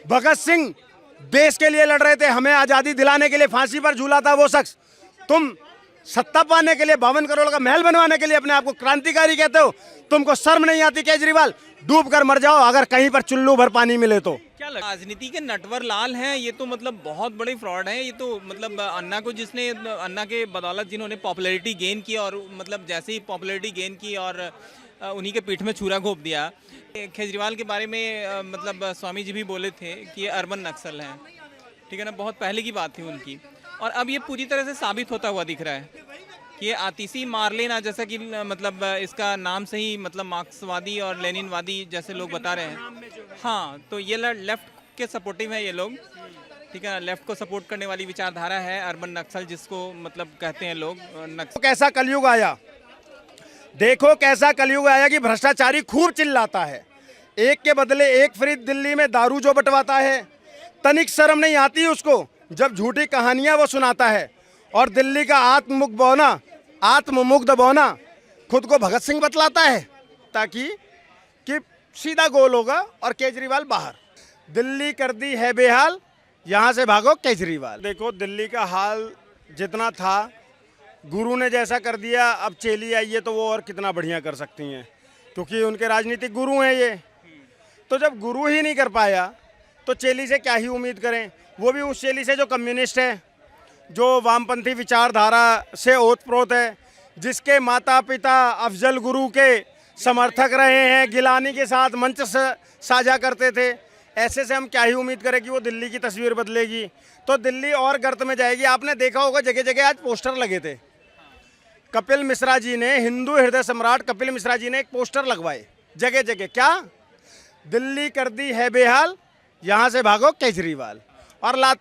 भगत सिंह देश के लिए लड़ रहे थे, हमें आज़ादी दिलाने के लिए फांसी पर झूला था वो शख्स। तुम सत्ता पाने के लिए 52 करोड़ का महल बनवाने के लिए अपने आप को क्रांतिकारी कहते हो। तुमको शर्म नहीं आती केजरीवाल? डूब कर मर जाओ अगर कहीं पर चुल्लू भर पानी मिले तो। क्या राजनीति के नटवर लाल हैं ये, तो मतलब बहुत बड़े फ्रॉड हैं ये तो। मतलब अन्ना को जिसने, अन्ना के बदौलत जिन्होंने पॉपुलैरिटी गेन की, और मतलब जैसे ही पॉपुलैरिटी गेन की और उन्हीं के पीठ में छुरा घोंप दिया। केजरीवाल के बारे में मतलब स्वामी जी भी बोले थे कि ये अर्बन नक्सल हैं, ठीक है ना, बहुत पहले की बात थी उनकी। और अब ये पूरी तरह से साबित होता हुआ दिख रहा है कि ये आतिशी मार लेना, जैसा कि मतलब इसका नाम से ही मतलब मार्क्सवादी और लेनिनवादी जैसे लोग बता रहे हैं। हाँ, तो ये लेफ्ट के सपोर्टिव है ये लोग, ठीक है ना, लेफ्ट को सपोर्ट करने वाली विचारधारा है अर्बन नक्सल जिसको मतलब कहते हैं लोग नक्सल। कैसा कलयुग आया, देखो कैसा कलयुग आया कि भ्रष्टाचारी खूब चिल्लाता है, एक के बदले एक फ्री दिल्ली में दारू जो बंटवाता है, तनिक शर्म नहीं आती उसको जब झूठी कहानियां वो सुनाता है। और दिल्ली का आत्ममुग्ध बौना खुद को भगत सिंह बतलाता है ताकि कि सीधा गोल होगा और केजरीवाल बाहर। दिल्ली कर दी है बेहाल, यहाँ से भागो केजरीवाल। देखो दिल्ली का हाल जितना था, गुरु ने जैसा कर दिया, अब चेली आई है तो वो और कितना बढ़िया कर सकती हैं, क्योंकि उनके राजनीतिक गुरु हैं ये। तो जब गुरु ही नहीं कर पाया तो चेली से क्या ही उम्मीद करें, वो भी उस चेली से जो कम्युनिस्ट है, जो वामपंथी विचारधारा से ओतप्रोत है, जिसके माता पिता अफजल गुरु के समर्थक रहे हैं, गिलानी के साथ मंच साझा करते थे। ऐसे से हम क्या ही उम्मीद करें कि वो दिल्ली की तस्वीर बदलेगी। तो दिल्ली और गर्त में जाएगी। आपने देखा होगा जगह जगह आज पोस्टर लगे थे। कपिल मिश्रा जी ने, हिंदू हृदय सम्राट कपिल मिश्रा जी ने एक पोस्टर लगवाए जगह जगह, क्या दिल्ली कर दी है बेहाल, यहाँ से भागो केजरीवाल, और लात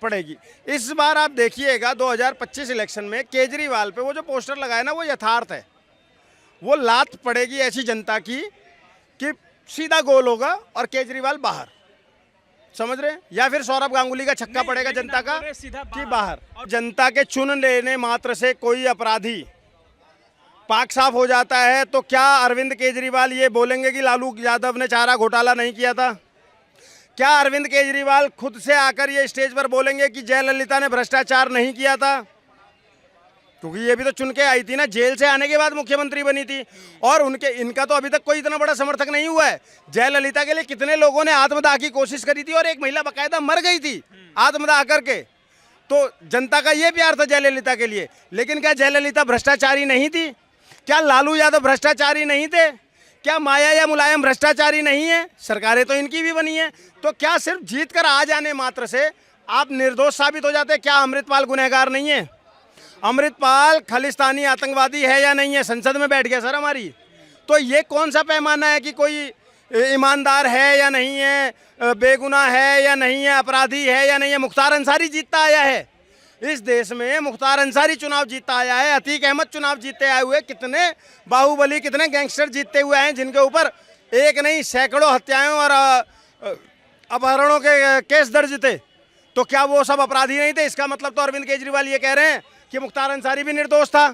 पड़ेगी। इस बार आप देखिएगा 2025 इलेक्शन में केजरीवाल पे वो जो पोस्टर लगाए ना, वो यथार्थ है। वो लात पड़ेगी ऐसी जनता की कि सीधा गोल होगा और केजरीवाल बाहर, समझ रहे? या फिर सौरभ गांगुली का छक्का पड़ेगा जनता का कि बाहर। जनता के चुन लेने मात्र से कोई अपराधी पाक साफ हो जाता है, तो क्या अरविंद केजरीवाल ये बोलेंगे कि लालू यादव ने चारा घोटाला नहीं किया था? क्या अरविंद केजरीवाल खुद से आकर ये स्टेज पर बोलेंगे कि जयललिता ने भ्रष्टाचार नहीं किया था? क्योंकि ये भी तो चुन के आई थी ना, जेल से आने के बाद मुख्यमंत्री बनी थी। और इनका तो अभी तक कोई इतना बड़ा समर्थक नहीं हुआ है। जयललिता के लिए कितने लोगों ने आत्मदाह की कोशिश करी थी और एक महिला बाकायदा मर गई थी आत्मदाह करके। तो जनता का ये प्यार था जयललिता के लिए। लेकिन क्या जयललिता भ्रष्टाचारी नहीं थी? क्या लालू यादव भ्रष्टाचारी नहीं थे? क्या माया या मुलायम भ्रष्टाचारी नहीं है? सरकारें तो इनकी भी बनी है। तो क्या सिर्फ जीत कर आ जाने मात्र से आप निर्दोष साबित हो जाते? क्या अमृतपाल गुनहगार नहीं है? अमृतपाल खालिस्तानी आतंकवादी है या नहीं है? संसद में बैठ गया सर हमारी। तो ये कौन सा पैमाना है कि कोई ईमानदार है या नहीं है, बेगुनाह है या नहीं है, अपराधी है या नहीं है? मुख्तार अंसारी जीतता आया है इस देश में, मुख्तार अंसारी चुनाव जीतता आया है, अतीक अहमद चुनाव जीतते आए हुए, कितने बाहुबली, कितने गैंगस्टर जीतते हुए हैं जिनके ऊपर एक नहीं सैकड़ों हत्याओं और अपहरणों के केस दर्ज थे। तो क्या वो सब अपराधी नहीं थे? इसका मतलब तो अरविंद केजरीवाल ये कह रहे हैं कि मुख्तार अंसारी भी निर्दोष था,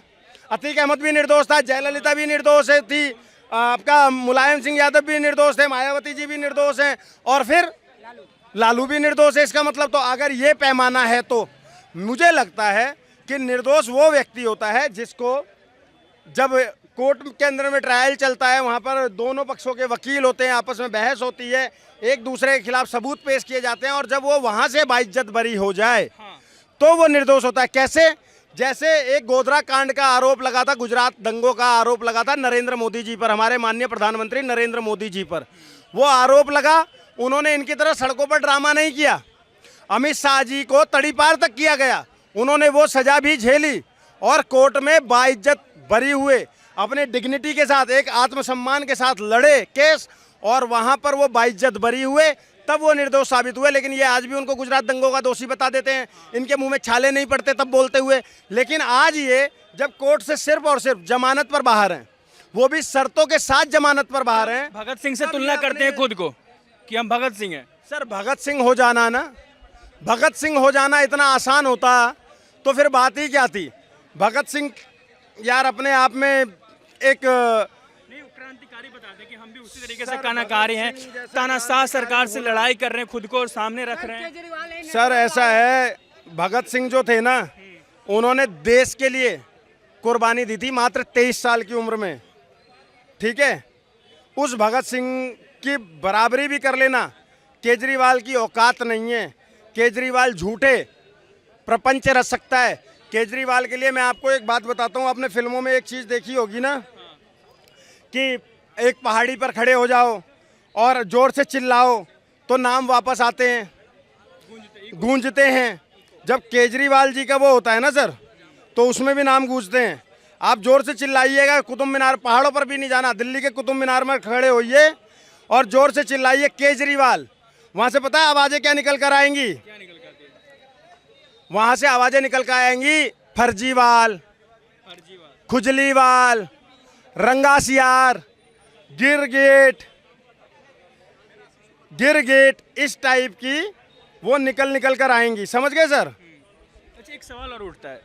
अतीक अहमद भी निर्दोष था, जयललिता भी निर्दोष थी, आपका मुलायम सिंह यादव भी निर्दोष थे, मायावती जी भी निर्दोष हैं, और फिर लालू भी निर्दोष है। इसका मतलब तो अगर ये पैमाना है तो मुझे लगता है कि निर्दोष वो व्यक्ति होता है जिसको जब कोर्ट के अंदर में ट्रायल चलता है, वहाँ पर दोनों पक्षों के वकील होते हैं, आपस में बहस होती है, एक दूसरे के खिलाफ सबूत पेश किए जाते हैं, और जब वो वहाँ से बाइज्जत बरी हो जाए तो वो निर्दोष होता है। कैसे? जैसे एक गोधरा कांड का आरोप लगा था, गुजरात दंगों का आरोप लगा था नरेंद्र मोदी जी पर, हमारे माननीय प्रधानमंत्री नरेंद्र मोदी जी पर। वो आरोप लगा, उन्होंने इनकी तरह सड़कों पर ड्रामा नहीं किया, अमित शाह जी को तड़ीपार तक किया गया, उन्होंने वो सजा भी झेली और कोर्ट में बाइज्जत बरी हुए, अपने डिग्निटी के साथ, एक आत्मसम्मान के साथ लड़े केस, और वहां पर वो बाइज्जत बरी हुए, तब वो निर्दोष साबित हुए। लेकिन ये आज भी उनको गुजरात दंगों का दोषी बता देते हैं, इनके मुंह में छाले नहीं पड़ते तब बोलते हुए। लेकिन आज ये जब कोर्ट से सिर्फ और सिर्फ जमानत पर बाहर हैं, वो भी शर्तों के साथ जमानत पर बाहर हैं, भगत सिंह से तुलना करते हैं खुद को कि हम भगत सिंह हैं। सर भगत सिंह हो जाना ना, भगत सिंह हो जाना इतना आसान होता तो फिर बात ही क्या थी? भगत सिंह यार अपने आप में एक क्रांतिकारी बता दें कि हम भी उसी तरीके से क्रांतिकारी हैं, तानाशाह सरकार से लड़ाई कर रहे हैं, खुद को सामने रख रहे हैं। सर ऐसा है, भगत सिंह जो थे ना, उन्होंने देश के लिए कुर्बानी दी थी मात्र 23 साल की उम्र में, ठीक है। उस भगत सिंह की बराबरी भी कर लेना केजरीवाल की औकात नहीं है। केजरीवाल झूठे प्रपंच रच सकता है। केजरीवाल के लिए मैं आपको एक बात बताता हूँ, आपने फिल्मों में एक चीज़ देखी होगी ना कि एक पहाड़ी पर खड़े हो जाओ और जोर से चिल्लाओ तो नाम वापस आते हैं, गूंजते हैं। जब केजरीवाल जी का वो होता है ना सर, तो उसमें भी नाम गूंजते हैं। आप जोर से चिल्लाइएगा, कुतुब मीनार, पहाड़ों पर भी नहीं जाना, दिल्ली के कुतुब मीनार में खड़े होइए और जोर से चिल्लाइए केजरीवाल। वहाँ से पता है आवाज़ें क्या निकल कर आएंगी? वहाँ से आवाज़ें निकल कर आएंगी फर्जीवाल, खुजलीवाल, रंगासियार, गिरगिट, इस टाइप की वो निकल कर आएंगी। समझ गए सर? अच्छा, एक सवाल और उठता है,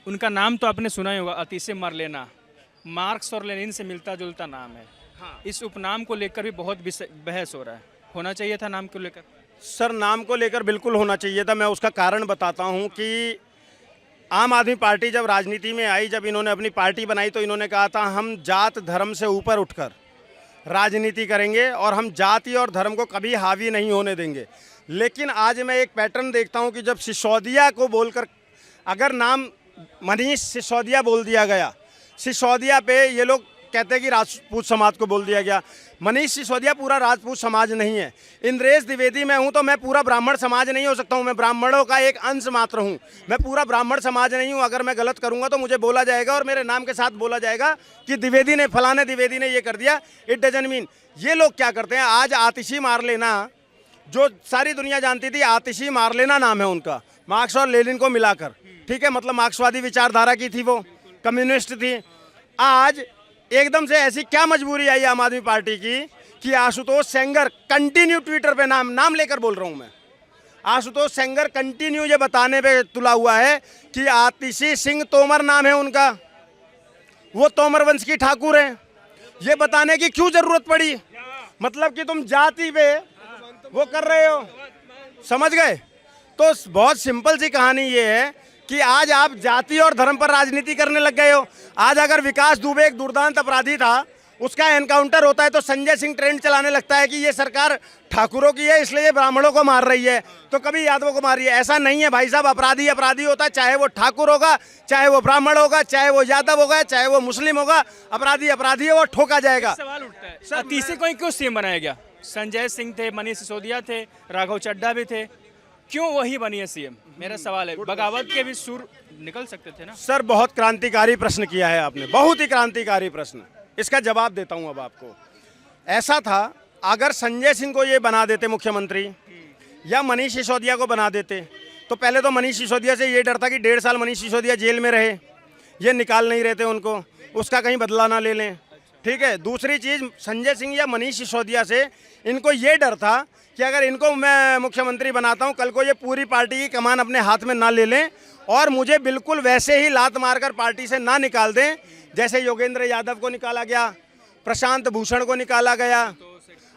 उनका नाम तो आपने सुना ही होगा, अतिशय मार्लेना, मार्क्स और लेनिन से मिलता जुलता नाम है। हाँ। इस उपनाम को लेकर भी बहुत बहस हो रहा है, होना चाहिए था नाम को लेकर? सर नाम को लेकर बिल्कुल होना चाहिए था। मैं उसका कारण बताता हूँ कि आम आदमी पार्टी जब राजनीति में आई, जब इन्होंने अपनी पार्टी बनाई, तो इन्होंने कहा था हम जात धर्म से ऊपर उठकर राजनीति करेंगे और हम जाति और धर्म को कभी हावी नहीं होने देंगे। लेकिन आज मैं एक पैटर्न देखता हूँ कि जब सिसोदिया को बोलकर अगर नाम मनीष सिसोदिया बोल दिया गया, सिसोदिया पे ये लोग कहते हैं कि राजपूत समाज को बोल दिया गया। मनीष सिसोदिया पूरा राजपूत समाज नहीं है। इंद्रेश द्विवेदी मैं हूं तो मैं पूरा ब्राह्मण समाज नहीं हो सकता हूं। मैं ब्राह्मणों का एक अंश मात्र हूं, मैं पूरा ब्राह्मण समाज नहीं हूं। अगर मैं गलत करूंगा तो मुझे बोला जाएगा और मेरे नाम के साथ बोला जाएगा कि द्विवेदी ने, फलाने द्विवेदी ने ये कर दिया। It doesn't mean. ये लोग क्या करते हैं, आज आतिशी मार लेना, जो सारी दुनिया जानती थी, आतिशी मार लेना नाम है उनका, मार्क्स और लेनिन को मिलाकर, ठीक है। मतलब मार्क्सवादी विचारधारा की थी, वो कम्युनिस्ट थी। आज एकदम से ऐसी क्या मजबूरी आई आम आदमी पार्टी की कि आशुतोष सेंगर कंटिन्यू ट्विटर पे नाम लेकर बोल रहा हूं मैं, आशुतोष सेंगर कंटिन्यू ये बताने पे तुला हुआ है कि आतिशी सिंह तोमर नाम है उनका, वो तोमर वंश की ठाकुर हैं। ये बताने की क्यों जरूरत पड़ी? मतलब कि तुम जाति पे वो कर रहे हो, समझ गए? तो बहुत सिंपल सी कहानी ये है कि आज आप जाति और धर्म पर राजनीति करने लग गए हो। आज अगर विकास दुबे एक दुर्दांत अपराधी था, उसका एनकाउंटर होता है तो संजय सिंह ट्रेंड चलाने लगता है कि ये सरकार ठाकुरों की है इसलिए ये ब्राह्मणों को मार रही है, तो कभी यादवों को मार रही है। ऐसा नहीं है भाई साहब, अपराधी अपराधी होता है, चाहे वो ठाकुर होगा, चाहे वो ब्राह्मण होगा, चाहे वो यादव होगा, चाहे वो मुस्लिम होगा, अपराधी अपराधी है, वो ठोका जाएगा। सवाल उठता है, अतिशी को क्यों सीएम बनाया गया? संजय सिंह थे, मनीष सिसोदिया थे, राघव चड्ढा भी थे, क्यों वही बनी है सीएम? मेरा सवाल है। बगावत के भी सुर निकल सकते थे ना? सर बहुत क्रांतिकारी प्रश्न किया है आपने, बहुत ही क्रांतिकारी प्रश्न। इसका जवाब देता हूं अब आपको। ऐसा था, अगर संजय सिंह को ये बना देते मुख्यमंत्री या मनीष सिसोदिया को बना देते, तो पहले तो मनीष सिसोदिया से ये डर था कि 1.5 साल मनीष सिसोदिया जेल में रहे, ये निकाल नहीं रहे थे उनको, उसका कहीं बदला ना ले लें, ठीक है। दूसरी चीज़, संजय सिंह या मनीष सिसोदिया से इनको ये डर था कि अगर इनको मैं मुख्यमंत्री बनाता हूं, कल को ये पूरी पार्टी की कमान अपने हाथ में ना ले लें और मुझे बिल्कुल वैसे ही लात मारकर पार्टी से ना निकाल दें जैसे योगेंद्र यादव को निकाला गया, प्रशांत भूषण को निकाला गया,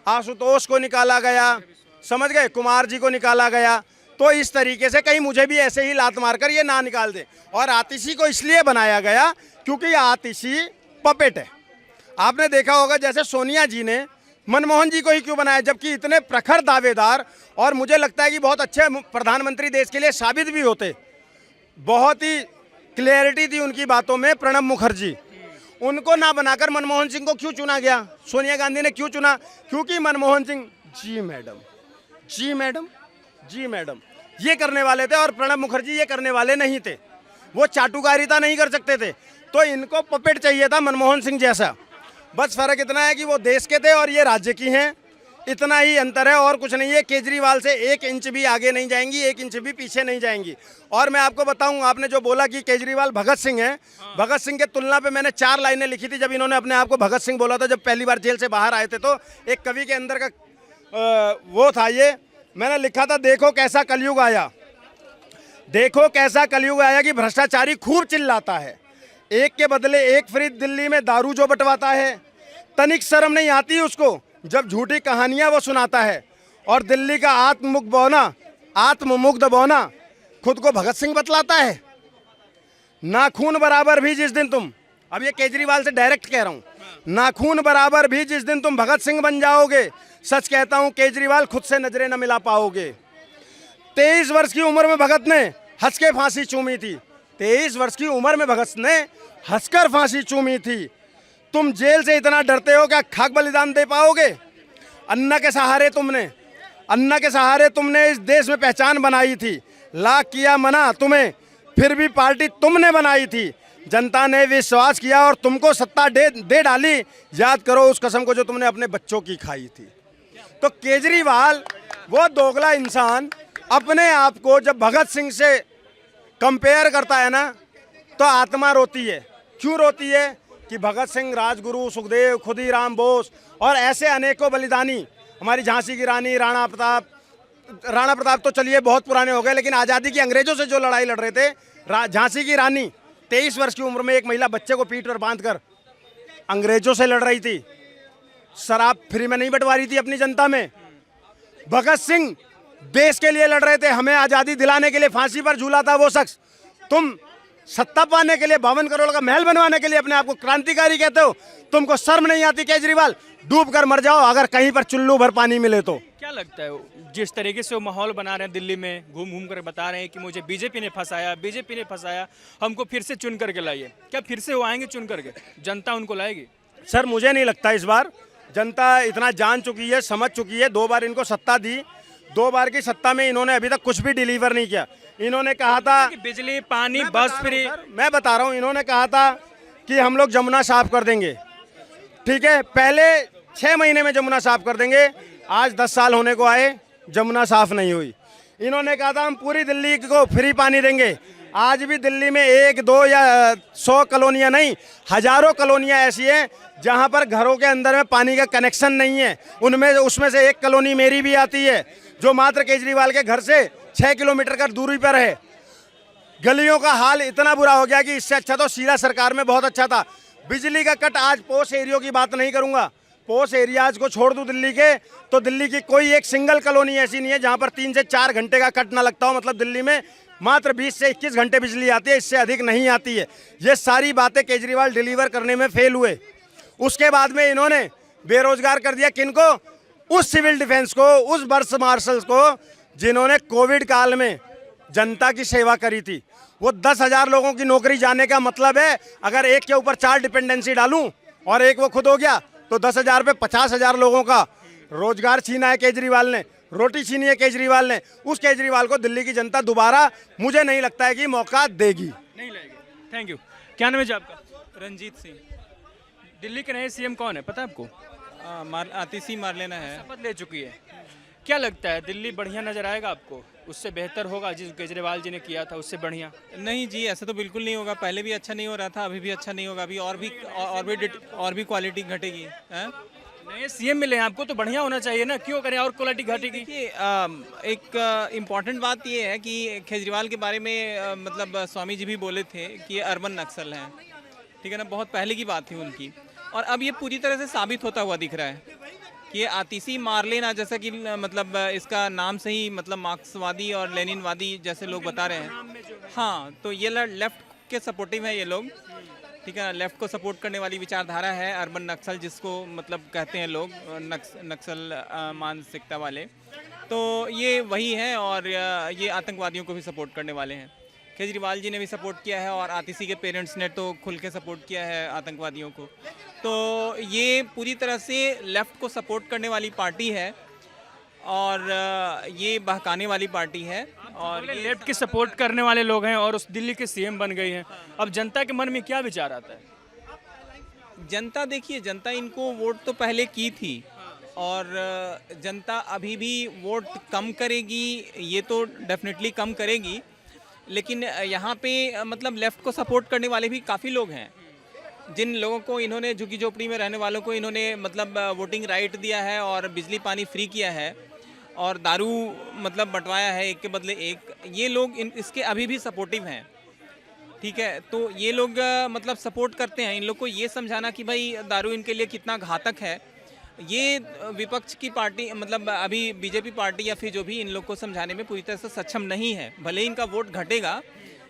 आशुतोष को निकाला गया, समझ गए, कुमार जी को निकाला गया। तो इस तरीके से कहीं मुझे भी ऐसे ही लात मारकर ये ना निकाल दे। और आतिशी को इसलिए बनाया गया क्योंकि आतिशी पपेट है। आपने देखा होगा जैसे सोनिया जी ने मनमोहन जी को ही क्यों बनाया, जबकि इतने प्रखर दावेदार और मुझे लगता है कि बहुत अच्छे प्रधानमंत्री देश के लिए साबित भी होते, बहुत ही क्लियरिटी थी उनकी बातों में, प्रणब मुखर्जी, उनको ना बनाकर मनमोहन सिंह को क्यों चुना गया? सोनिया गांधी ने क्यों चुना? क्योंकि मनमोहन सिंह जी मैडम, जी मैडम, जी मैडम ये करने वाले थे और प्रणब मुखर्जी ये करने वाले नहीं थे, वो चाटुकारिता नहीं कर सकते थे। तो इनको पपेट चाहिए था मनमोहन सिंह जैसा। बस फर्क इतना है कि वो देश के थे और ये राज्य की हैं, इतना ही अंतर है और कुछ नहीं है। केजरीवाल से 1 इंच भी आगे नहीं जाएंगी, 1 इंच भी पीछे नहीं जाएंगी। और मैं आपको बताऊं, आपने जो बोला कि केजरीवाल भगत सिंह है, भगत सिंह के तुलना पे मैंने 4 लाइनें लिखी थी जब इन्होंने अपने आप को भगत सिंह बोला था, जब पहली बार जेल से बाहर आए थे। तो एक कवि के अंदर का वो था, ये मैंने लिखा था, देखो कैसा कलयुग आया, देखो कैसा कलयुग आया कि भ्रष्टाचारी खूब चिल्लाता है, एक के बदले एक फ्री दिल्ली में दारू जो बंटवाता है, तनिक शर्म नहीं आती उसको जब झूठी कहानियां वो सुनाता है। और दिल्ली का आत्ममुग्ध बौना खुद को भगत सिंह बतलाता है। नाखून बराबर भी जिस दिन तुम, अब ये केजरीवाल से डायरेक्ट कह रहा हूं, नाखून बराबर भी जिस दिन तुम भगत सिंह बन जाओगे, सच कहता हूं केजरीवाल खुद से नजरें न मिला पाओगे। 23 वर्ष की उम्र में भगत ने हंस के फांसी चूमी थी। 23 वर्ष की उम्र में भगत ने हंसकर फांसी चूमी थी। तुम जेल से इतना डरते हो क्या खाक बलिदान दे पाओगे? अन्ना के सहारे तुमने इस देश में पहचान बनाई थी। लाख किया मना तुम्हें, फिर भी पार्टी तुमने बनाई थी। जनता ने विश्वास किया और तुमको सत्ता दे डाली। याद करो उस कसम को जो तुमने अपने बच्चों की खाई थी। तो केजरीवाल वो दोगला इंसान अपने आप को जब भगत सिंह से कंपेयर करता है ना, तो आत्मा रोती है। क्यों रोती है? कि भगत सिंह, राजगुरु, सुखदेव, खुदीराम बोस और ऐसे अनेकों बलिदानी, हमारी झांसी की रानी, राणा प्रताप तो चलिए बहुत पुराने हो गए, लेकिन आज़ादी की अंग्रेजों से जो लड़ाई लड़ रहे थे, झांसी की रानी 23 वर्ष की उम्र में एक महिला बच्चे को पीठ पर बांधकर अंग्रेजों से लड़ रही थी। शराब फ्री में नहीं बंटवा रही थी अपनी जनता में। भगत सिंह देश के लिए लड़ रहे थे, हमें आज़ादी दिलाने के लिए फांसी पर झूला था वो शख्स। तुम सत्ता पाने के लिए 52 करोड़ का महल बनवाने के लिए अपने आप को क्रांतिकारी कहते हो। तुमको शर्म नहीं आती केजरीवाल? डूब कर मर जाओ अगर कहीं पर चुल्लू भर पानी मिले तो। क्या लगता है जिस तरीके से वो माहौल बना रहे हैं दिल्ली में, घूम घूम कर बता रहे हैं कि मुझे बीजेपी ने फंसाया, हमको फिर से चुन करके लाइए, क्या फिर से वो आएंगे चुन करके? जनता उनको लाएगी? सर मुझे नहीं लगता। इस बार जनता इतना जान चुकी है, समझ चुकी है। 2 बार इनको सत्ता दी, 2 बार की सत्ता में इन्होंने अभी तक कुछ भी डिलीवर नहीं किया। इन्होंने कहा था कि बिजली, पानी, बस फ्री। मैं बता रहा हूँ, इन्होंने कहा था कि हम लोग जमुना साफ कर देंगे। ठीक है, पहले 6 महीने में जमुना साफ कर देंगे। आज 10 साल होने को आए, जमुना साफ नहीं हुई। इन्होंने कहा था हम पूरी दिल्ली को फ्री पानी देंगे। आज भी दिल्ली में 1, 2 या 100 कॉलोनियाँ नहीं, हजारों कॉलोनियाँ ऐसी हैं जहाँ पर घरों के अंदर में पानी का कनेक्शन नहीं है। उसमें से एक कॉलोनी मेरी भी आती है, जो मात्र केजरीवाल के घर से 6 किलोमीटर का दूरी पर है। गलियों का हाल इतना बुरा हो गया कि इससे अच्छा तो शीला सरकार में बहुत अच्छा था। बिजली का कट, आज पोस्ट एरिया की बात नहीं करूंगा, पोस्ट एरियाज को छोड़ दूं दिल्ली के, तो दिल्ली की कोई एक सिंगल कॉलोनी ऐसी नहीं है जहां पर 3 से 4 घंटे का कट ना लगता हो। मतलब दिल्ली में मात्र 20 से 21 घंटे बिजली आती है, इससे अधिक नहीं आती है। ये सारी बातें केजरीवाल डिलीवर करने में फेल हुए। उसके बाद में इन्होंने बेरोजगार कर दिया किनको? उस सिविल डिफेंस को, उस बर्स मार्शल्स को जिन्होंने कोविड काल में जनता की सेवा करी थी। वो 10,000 लोगों की नौकरी जाने का मतलब है, अगर एक के ऊपर 4 डिपेंडेंसी डालूं और एक वो खुद हो गया तो 10,000 पे 50,000 लोगों का रोजगार छीना है केजरीवाल ने, रोटी छीनी है केजरीवाल ने। उस केजरीवाल को दिल्ली की जनता दोबारा मुझे नहीं लगता है कि मौका देगी। नहीं लगेगी। Thank you. क्या नाम है जी आपका? रंजीत सिंह। दिल्ली के नए सीएम कौन है पता है आपको? आतिशी मारलेना है। शपथ ले चुकी है। क्या लगता है दिल्ली बढ़िया नजर आएगा आपको? उससे बेहतर होगा जिस केजरीवाल जी ने किया था, उससे बढ़िया? नहीं जी, ऐसा तो बिल्कुल नहीं होगा। पहले भी अच्छा नहीं हो रहा था, अभी भी अच्छा नहीं होगा। अभी और भी क्वालिटी घटेगी। नए सीएम मिले हैं आपको तो बढ़िया होना चाहिए ना, क्यों करें और क्वालिटी घटेगी? देखिए, एक इम्पॉर्टेंट बात ये है कि केजरीवाल के बारे में मतलब स्वामी जी भी बोले थे कि ये अर्बन नक्सल हैं। ठीक है ना, बहुत पहले की बात थी उनकी, और अब ये पूरी तरह से साबित होता हुआ दिख रहा है कि ये आतिशी मार लेना, जैसा कि मतलब इसका नाम से ही मतलब मार्क्सवादी और लेनिनवादी जैसे लोग बता रहे हैं। हाँ, तो ये लेफ्ट के सपोर्टिव है ये लोग। ठीक है, लेफ्ट को सपोर्ट करने वाली विचारधारा है अर्बन नक्सल, जिसको मतलब कहते हैं लोग नक्सल मानसिकता वाले। तो ये वही है, और ये आतंकवादियों को भी सपोर्ट करने वाले हैं। केजरीवाल जी ने भी सपोर्ट किया है और आतिशी के पेरेंट्स ने तो खुल के सपोर्ट किया है आतंकवादियों को। तो ये पूरी तरह से लेफ़्ट को सपोर्ट करने वाली पार्टी है और ये बहकाने वाली पार्टी है। और ये लेफ्ट के सपोर्ट करने वाले लोग हैं और उस दिल्ली के सीएम बन गई हैं। अब जनता के मन में क्या विचार आता है? जनता, देखिए, जनता इनको वोट तो पहले की थी और जनता अभी भी वोट कम करेगी, ये तो डेफिनेटली कम करेगी। लेकिन यहाँ पे मतलब लेफ़्ट को सपोर्ट करने वाले भी काफ़ी लोग हैं, जिन लोगों को इन्होंने, झुग्गी झोपड़ी में रहने वालों को इन्होंने मतलब वोटिंग राइट दिया है और बिजली पानी फ्री किया है और दारू मतलब बंटवाया है एक के बदले एक। ये लोग इसके अभी भी सपोर्टिव हैं। ठीक है, तो ये लोग मतलब सपोर्ट करते हैं। इन लोग को ये समझाना कि भाई दारू इनके लिए कितना घातक है, ये विपक्ष की पार्टी मतलब अभी बीजेपी पार्टी या फिर जो भी इन लोग को समझाने में पूरी तरह से सक्षम नहीं है। भले ही इनका वोट घटेगा,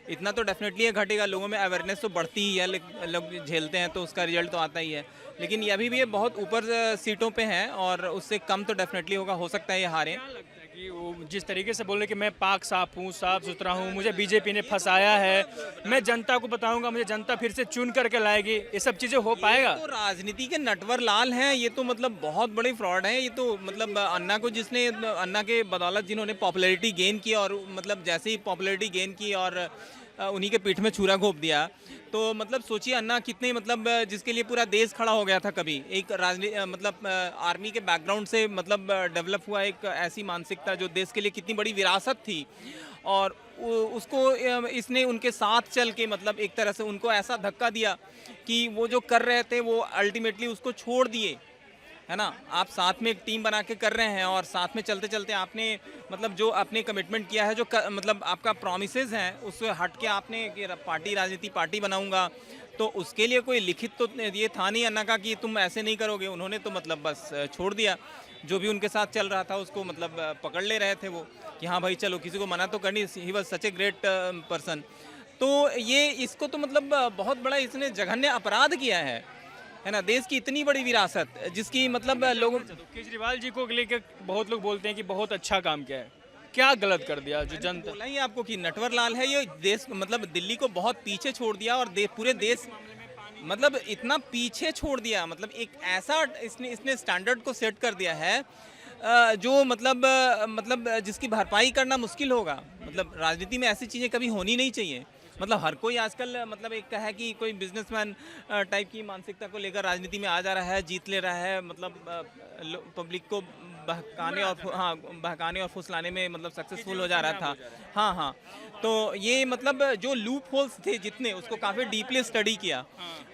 इतना तो डेफिनेटली है घटेगा, लोगों में अवेयरनेस तो बढ़ती ही है, लोग झेलते हैं तो उसका रिजल्ट तो आता ही है। लेकिन ये अभी भी ये बहुत ऊपर सीटों पे हैं और उससे कम तो डेफिनेटली होगा, हो सकता है ये हारें। क्या लगता है कि वो जिस तरीके से बोल रहे कि मैं पाक साफ हूँ, साफ सुथरा हूँ, मुझे बीजेपी ने फंसाया है, मैं जनता को बताऊंगा, मुझे जनता फिर से चुन करके लाएगी, ये सब चीज़ें हो पाएगा? तो राजनीति के नटवर लाल हैं, ये तो मतलब बहुत बड़े फ्रॉड हैं। ये तो मतलब अन्ना को जिसने अन्ना के बदौलत जिन्होंने पॉपुलैरिटी गेन की और मतलब जैसे ही पॉपुलैरिटी गेन की और उन्हीं के पीठ में छुरा घोंप दिया, तो मतलब सोचिए अन्ना कितने मतलब जिसके लिए पूरा देश खड़ा हो गया था कभी, एक मतलब आर्मी के बैकग्राउंड से मतलब डेवलप हुआ एक ऐसी मानसिकता जो देश के लिए कितनी बड़ी विरासत थी, और उसको इसने उनके साथ चल के मतलब एक तरह से उनको ऐसा धक्का दिया कि वो जो कर रहे थे वो अल्टीमेटली उसको छोड़ दिए, है ना। आप साथ में एक टीम बना के कर रहे हैं और साथ में चलते चलते आपने मतलब जो आपने कमिटमेंट किया है, जो मतलब आपका प्रॉमिसेस हैं, उससे हट के आपने कि पार्टी राजनीति पार्टी बनाऊंगा, तो उसके लिए कोई लिखित तो ये था नहीं अन्ना का कि तुम ऐसे नहीं करोगे। उन्होंने तो मतलब बस छोड़ दिया, जो भी उनके साथ चल रहा था उसको मतलब पकड़ ले रहे थे वो कि हाँ भाई चलो, किसी को मना तो करनी, he was such a great person. तो ये इसको तो मतलब बहुत बड़ा इसने जघन्य अपराध किया है ना। देश की इतनी बड़ी विरासत जिसकी मतलब लोगों केजरीवाल जी को लेकर बहुत लोग बोलते हैं कि बहुत अच्छा काम किया है, क्या गलत कर दिया जो जनता? बोला ही आपको कि नटवर लाल है, ये देश मतलब दिल्ली को बहुत पीछे छोड़ दिया और पूरे देश मतलब इतना पीछे छोड़ दिया, मतलब एक ऐसा इसने स्टैंडर्ड को सेट कर दिया है जो मतलब जिसकी भरपाई करना मुश्किल होगा। मतलब राजनीति में ऐसी चीज़ें कभी होनी नहीं चाहिए। मतलब हर कोई आजकल मतलब एक है कि कोई बिजनेसमैन टाइप की मानसिकता को लेकर राजनीति में आ जा रहा है, जीत ले रहा है, मतलब पब्लिक को बहकाने और फुसलाने में मतलब सक्सेसफुल हो जा रहा था। हाँ हाँ, तो ये मतलब जो लूप होल्स थे जितने, उसको काफ़ी डीपली स्टडी किया,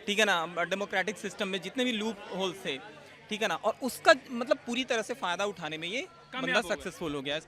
ठीक है ना, डेमोक्रेटिक सिस्टम में जितने भी लूप होल्स थे, ठीक है ना, और उसका मतलब पूरी तरह से फ़ायदा उठाने में ये बंदा सक्सेसफुल हो गया।